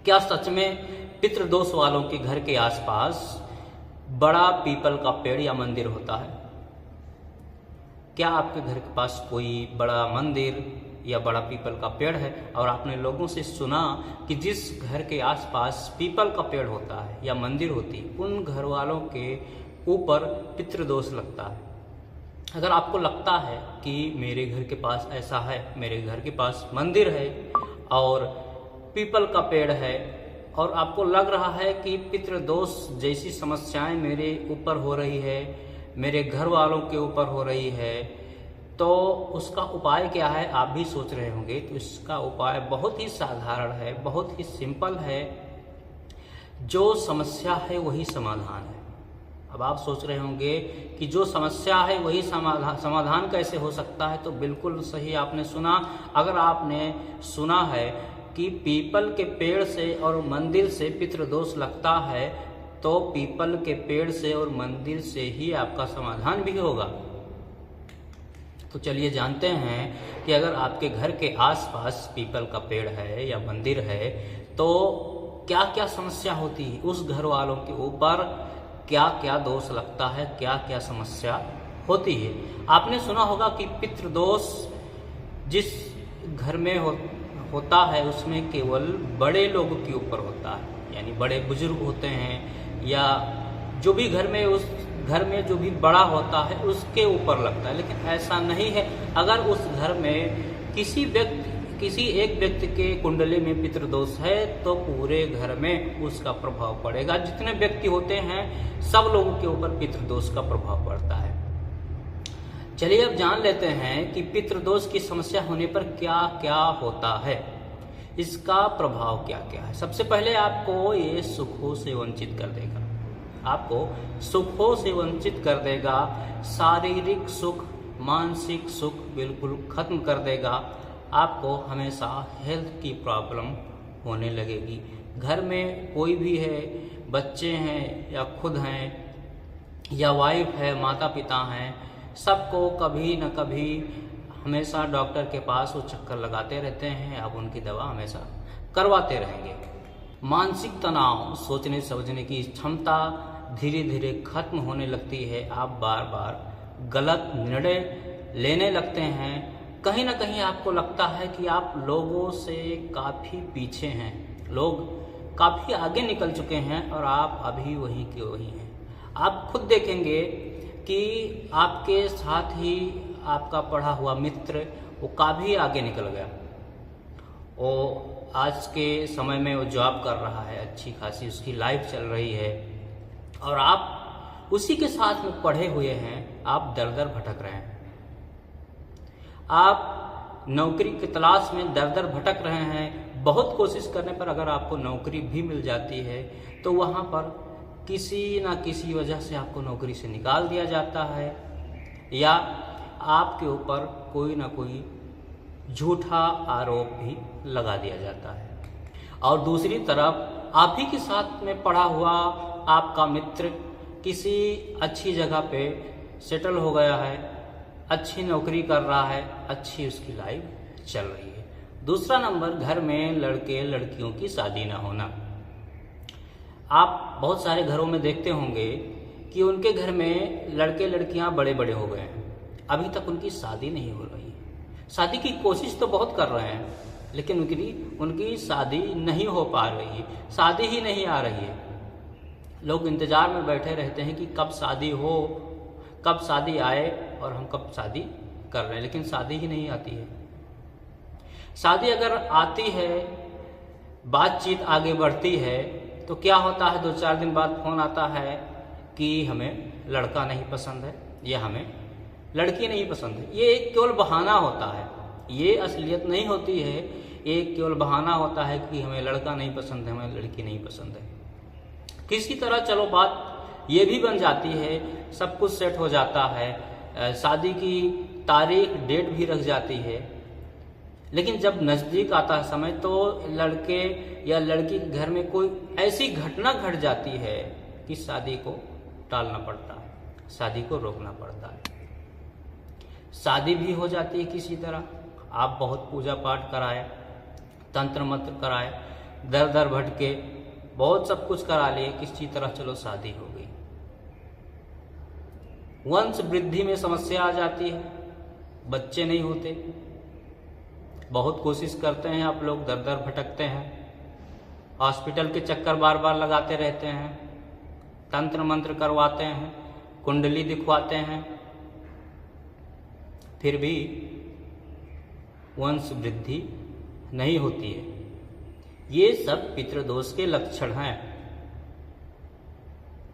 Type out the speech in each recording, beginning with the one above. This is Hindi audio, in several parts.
क्या सच में पितृदोष वालों के घर के आसपास बड़ा पीपल का पेड़ या मंदिर होता है? क्या आपके घर के पास कोई बड़ा मंदिर या बड़ा पीपल का पेड़ है और आपने लोगों से सुना कि जिस घर के आसपास पीपल का पेड़ होता है या मंदिर होती है उन घर वालों के ऊपर पितृदोष लगता है? अगर आपको लगता है कि मेरे घर के पास ऐसा है, मेरे घर के पास मंदिर है और पीपल का पेड़ है और आपको लग रहा है कि पितृदोष जैसी समस्याएं मेरे ऊपर हो रही है, मेरे घर वालों के ऊपर हो रही है, तो उसका उपाय क्या है आप भी सोच रहे होंगे। तो इसका उपाय बहुत ही साधारण है, बहुत ही सिंपल है। जो समस्या है वही समाधान है। अब आप सोच रहे होंगे कि जो समस्या है वही समाधान कैसे हो सकता है? तो बिल्कुल सही आपने सुना। अगर आपने सुना है कि पीपल के पेड़ से और मंदिर से पितृदोष लगता है तो पीपल के पेड़ से और मंदिर से ही आपका समाधान भी होगा। तो चलिए जानते हैं कि अगर आपके घर के आसपास पीपल का पेड़ है या मंदिर है तो क्या क्या समस्या होती है, उस घर वालों के ऊपर क्या क्या दोष लगता है, क्या क्या समस्या होती है। आपने सुना होगा कि पितृदोष जिस घर में होता है उसमें केवल बड़े लोगों के ऊपर होता है, यानी बड़े बुजुर्ग होते हैं या जो भी घर में उस घर में जो भी बड़ा होता है उसके ऊपर लगता है। लेकिन ऐसा नहीं है। अगर उस घर में किसी एक व्यक्ति के कुंडली में पितृदोष है तो पूरे घर में उसका प्रभाव पड़ेगा। जितने व्यक्ति होते हैं सब लोगों के ऊपर पितृदोष का प्रभाव पड़ता है। चलिए अब जान लेते हैं कि पितृदोष की समस्या होने पर क्या क्या होता है, इसका प्रभाव क्या क्या है। सबसे पहले आपको ये सुखों से वंचित कर देगा, आपको सुखों से वंचित कर देगा। शारीरिक सुख, मानसिक सुख बिल्कुल खत्म कर देगा। आपको हमेशा हेल्थ की प्रॉब्लम होने लगेगी। घर में कोई भी है, बच्चे हैं या खुद हैं या वाइफ है, माता पिता हैं, सबको कभी न कभी हमेशा डॉक्टर के पास वो चक्कर लगाते रहते हैं। अब उनकी दवा हमेशा करवाते रहेंगे। मानसिक तनाव, सोचने समझने की क्षमता धीरे धीरे खत्म होने लगती है। आप बार बार गलत निर्णय लेने लगते हैं। कहीं ना कहीं आपको लगता है कि आप लोगों से काफ़ी पीछे हैं, लोग काफ़ी आगे निकल चुके हैं और आप अभी वहीं के वहीं हैं। आप खुद देखेंगे कि आपके साथ ही आपका पढ़ा हुआ मित्र वो काफ़ी आगे निकल गया, वो आज के समय में वो जॉब कर रहा है, अच्छी खासी उसकी लाइफ चल रही है और आप उसी के साथ में पढ़े हुए हैं। आप दर दर भटक रहे हैं, आप नौकरी की तलाश में दर दर भटक रहे हैं। बहुत कोशिश करने पर अगर आपको नौकरी भी मिल जाती है तो वहाँ पर किसी न किसी वजह से आपको नौकरी से निकाल दिया जाता है या आपके ऊपर कोई ना कोई झूठा आरोप भी लगा दिया जाता है। और दूसरी तरफ आप ही के साथ में पढ़ा हुआ आपका मित्र किसी अच्छी जगह पे सेटल हो गया है, अच्छी नौकरी कर रहा है, अच्छी उसकी लाइफ चल रही है। दूसरा नंबर, घर में लड़के लड़कियों की शादी ना होना। आप बहुत सारे घरों में देखते होंगे कि उनके घर में लड़के लड़कियां बड़े बड़े हो गए हैं, अभी तक उनकी शादी नहीं हो रही। शादी की कोशिश तो बहुत कर रहे हैं लेकिन उनकी शादी नहीं हो पा रही है, शादी ही नहीं आ रही है। लोग इंतजार में बैठे रहते हैं कि कब शादी हो, कब शादी आए और हम कब शादी कर रहे हैं, लेकिन शादी ही नहीं आती है। शादी अगर आती है, बातचीत आगे बढ़ती है तो क्या होता है, 2-4 दिन बाद फोन आता है कि हमें लड़का नहीं पसंद है या हमें लड़की नहीं पसंद है। ये एक केवल बहाना होता है, ये असलियत नहीं होती है। एक केवल बहाना होता है कि हमें लड़का नहीं पसंद है, हमें लड़की नहीं पसंद है। किसी तरह चलो बात ये भी बन जाती है, सब कुछ सेट हो जाता है, शादी की तारीख डेट भी रख जाती है। लेकिन जब नज़दीक आता है समय तो लड़के या लड़की के घर में कोई ऐसी घटना घट जाती है कि शादी को टालना पड़ता है, शादी को रोकना पड़ता है। शादी भी हो जाती है किसी तरह, आप बहुत पूजा पाठ कराए, तंत्र मंत्र कराए, दर दर भटके, बहुत सब कुछ करा लिए, किसी तरह चलो शादी हो गई। वंश वृद्धि में समस्या आ जाती है, बच्चे नहीं होते। बहुत कोशिश करते हैं आप लोग, दर दर भटकते हैं, हॉस्पिटल के चक्कर बार बार लगाते रहते हैं, तंत्र मंत्र करवाते हैं, कुंडली दिखवाते हैं, फिर भी वंश वृद्धि नहीं होती है। ये सब पितृदोष के लक्षण हैं।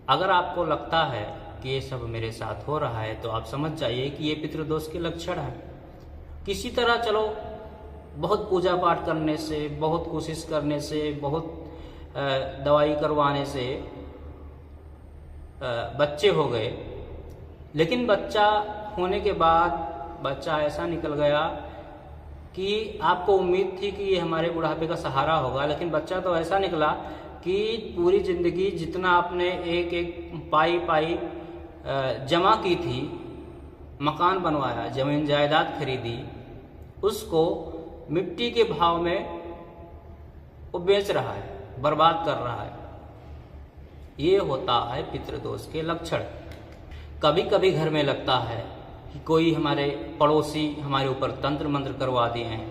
अगर आपको लगता है कि ये सब मेरे साथ हो रहा है तो आप समझ जाइए कि ये पितृदोष के लक्षण हैं। किसी तरह चलो बहुत पूजा पाठ करने से, बहुत कोशिश करने से, बहुत दवाई करवाने से बच्चे हो गए, लेकिन बच्चा होने के बाद बच्चा ऐसा निकल गया कि आपको उम्मीद थी कि ये हमारे बुढ़ापे का सहारा होगा, लेकिन बच्चा तो ऐसा निकला कि पूरी जिंदगी जितना आपने एक एक पाई पाई जमा की थी, मकान बनवाया, जमीन जायदाद खरीदी, उसको मिट्टी के भाव में वो बेच रहा है, बर्बाद कर रहा है। ये होता है पितृदोष के लक्षण। कभी कभी घर में लगता है कि कोई हमारे पड़ोसी हमारे ऊपर तंत्र मंत्र करवा दिए हैं,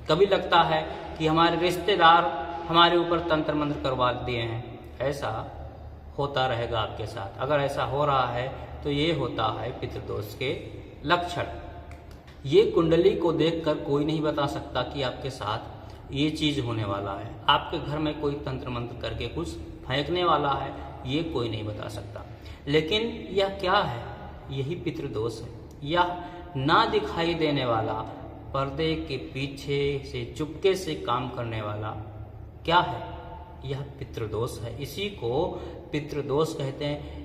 कभी लगता है कि हमारे रिश्तेदार हमारे ऊपर तंत्र मंत्र करवा दिए हैं। ऐसा होता रहेगा आपके साथ। अगर ऐसा हो रहा है तो ये होता है पितृदोष के लक्षण। ये कुंडली को देखकर कोई नहीं बता सकता कि आपके साथ ये चीज होने वाला है, आपके घर में कोई तंत्र मंत्र करके कुछ फेंकने वाला है, ये कोई नहीं बता सकता। लेकिन यह क्या है? यही पितृदोष है। यह ना दिखाई देने वाला, पर्दे के पीछे से चुपके से काम करने वाला क्या है? यह पितृदोष है। इसी को पितृदोष कहते हैं।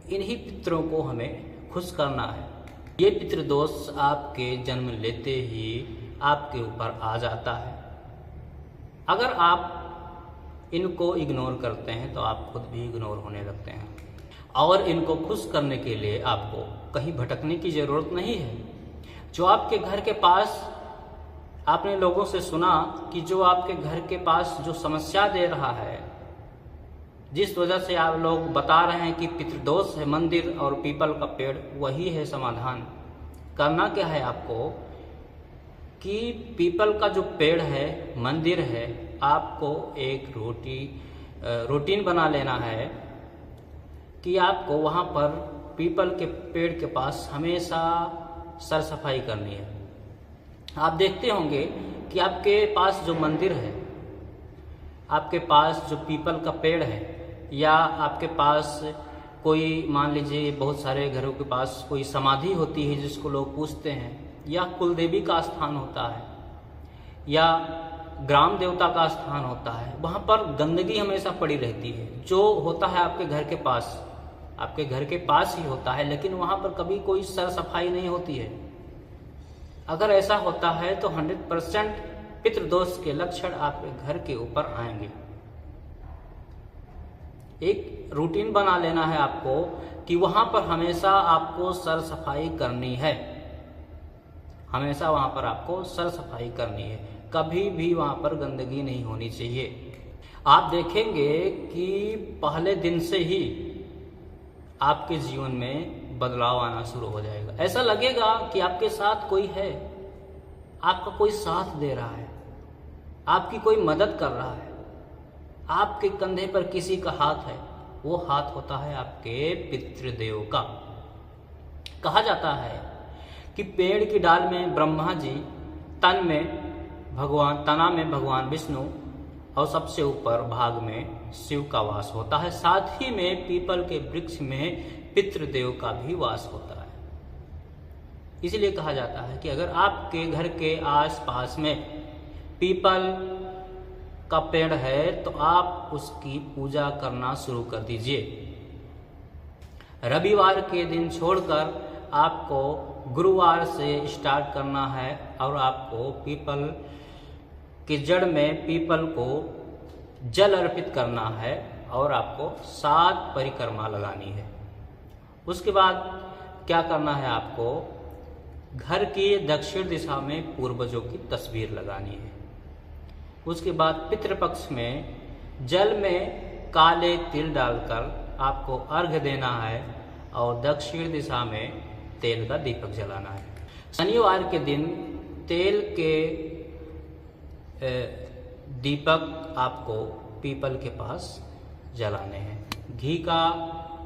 इन्हीं पितरों को हमें खुश करना है। ये पितृदोष आपके जन्म लेते ही आपके ऊपर आ जाता है। अगर आप इनको इग्नोर करते हैं तो आप खुद भी इग्नोर होने लगते हैं, और इनको खुश करने के लिए आपको कहीं भटकने की जरूरत नहीं है। जो आपके घर के पास, आपने लोगों से सुना कि जो आपके घर के पास जो समस्या दे रहा है, जिस वजह से आप लोग बता रहे हैं कि पितृदोष है, मंदिर और पीपल का पेड़, वही है समाधान। करना क्या है आपको कि पीपल का जो पेड़ है, मंदिर है, आपको एक रूटीन बना लेना है कि आपको वहाँ पर पीपल के पेड़ के पास हमेशा सर सफाई करनी है। आप देखते होंगे कि आपके पास जो मंदिर है, आपके पास जो पीपल का पेड़ है, या आपके पास कोई, मान लीजिए बहुत सारे घरों के पास कोई समाधि होती है जिसको लोग पूजते हैं, या कुलदेवी का स्थान होता है, या ग्राम देवता का स्थान होता है, वहाँ पर गंदगी हमेशा पड़ी रहती है। जो होता है आपके घर के पास, आपके घर के पास ही होता है, लेकिन वहाँ पर कभी कोई सर सफाई नहीं होती है। अगर ऐसा होता है तो 100% पितृदोष के लक्षण आपके घर के ऊपर आएंगे। एक रूटीन बना लेना है आपको कि वहाँ पर हमेशा आपको सर सफाई करनी है, हमेशा वहाँ पर आपको सर सफाई करनी है, कभी भी वहाँ पर गंदगी नहीं होनी चाहिए। आप देखेंगे कि पहले दिन से ही आपके जीवन में बदलाव आना शुरू हो जाएगा। ऐसा लगेगा कि आपके साथ कोई है, आपका कोई साथ दे रहा है, आपकी कोई मदद कर रहा है, आपके कंधे पर किसी का हाथ है। वो हाथ होता है आपके पितृदेव का। कहा जाता है कि पेड़ की डाल में ब्रह्मा जी, तना में भगवान विष्णु, और सबसे ऊपर भाग में शिव का वास होता है। साथ ही में पीपल के वृक्ष में पितृदेव का भी वास होता है। इसलिए कहा जाता है कि अगर आपके घर के आसपास में पीपल का पेड़ है तो आप उसकी पूजा करना शुरू कर दीजिए। रविवार के दिन छोड़कर आपको गुरुवार से स्टार्ट करना है, और आपको पीपल की जड़ में पीपल को जल अर्पित करना है, और आपको 7 परिक्रमा लगानी है। उसके बाद क्या करना है? आपको घर की दक्षिण दिशा में पूर्वजों की तस्वीर लगानी है। उसके बाद पितृपक्ष में जल में काले तिल डालकर आपको अर्घ्य देना है और दक्षिण दिशा में तेल का दीपक जलाना है। शनिवार के दिन तेल के दीपक आपको पीपल के पास जलाने हैं। घी का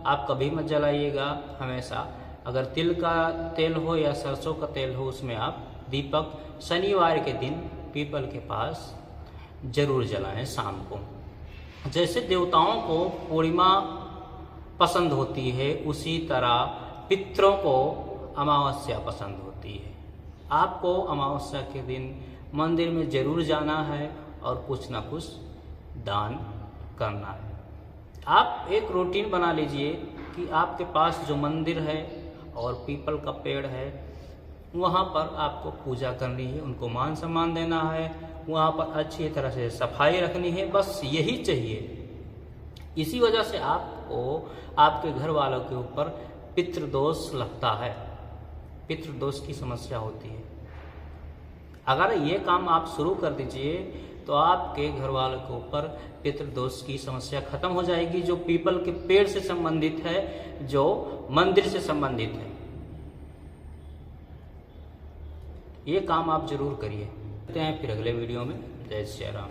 आप कभी मत जलाइएगा, हमेशा अगर तिल का तेल हो या सरसों का तेल हो उसमें आप दीपक शनिवार के दिन पीपल के पास जरूर जलाएं शाम को। जैसे देवताओं को पूर्णिमा पसंद होती है उसी तरह पितरों को अमावस्या पसंद होती है। आपको अमावस्या के दिन मंदिर में जरूर जाना है और कुछ ना कुछ दान करना है। आप एक रूटीन बना लीजिए कि आपके पास जो मंदिर है और पीपल का पेड़ है वहाँ पर आपको पूजा करनी है, उनको मान सम्मान देना है, वहाँ पर अच्छी तरह से सफाई रखनी है, बस यही चाहिए। इसी वजह से आपको आपके घर वालों के ऊपर पितृदोष लगता है, पितृदोष की समस्या होती है। अगर ये काम आप शुरू कर दीजिए तो आपके घर वालों के ऊपर पितृदोष की समस्या खत्म हो जाएगी, जो पीपल के पेड़ से संबंधित है, जो मंदिर से संबंधित है। ये काम आप जरूर करिए। मिलते हैं फिर अगले वीडियो में। जय श्री राम।